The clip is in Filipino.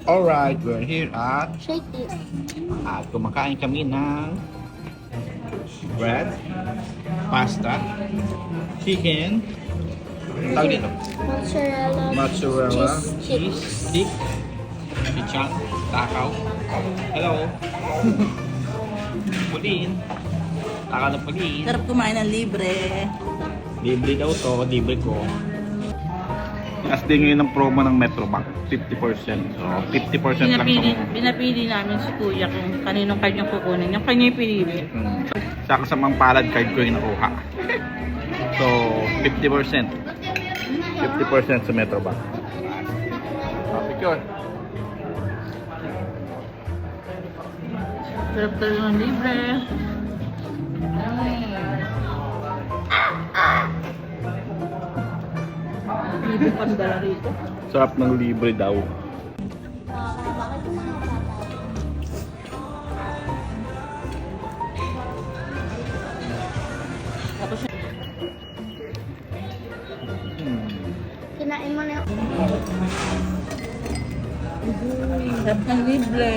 Alright, we're here at Shake it. kumakain kami ng bread, pasta, chicken, tawag dito, mozzarella, cheese stick, chichang, takaw. Hello. Pulin. Takaw na pulin. Sarap kumain ng libre. Libre daw to, libre ko. As din ngayon ng promo ng Metrobank, 50%. So, 50% lang to. Pinapili namin si Kuya kung kaninong card yung kukunin. Yung kanya yung pinili. Sa kasamang palad card ko yung nakuha. So, 50%. 50% sa Metrobank. Picture. Sarap talaga ng libre. Libre pandala rito. Sarap ng libre daw. Tapos Kinain mo na yung... sarap ng libre.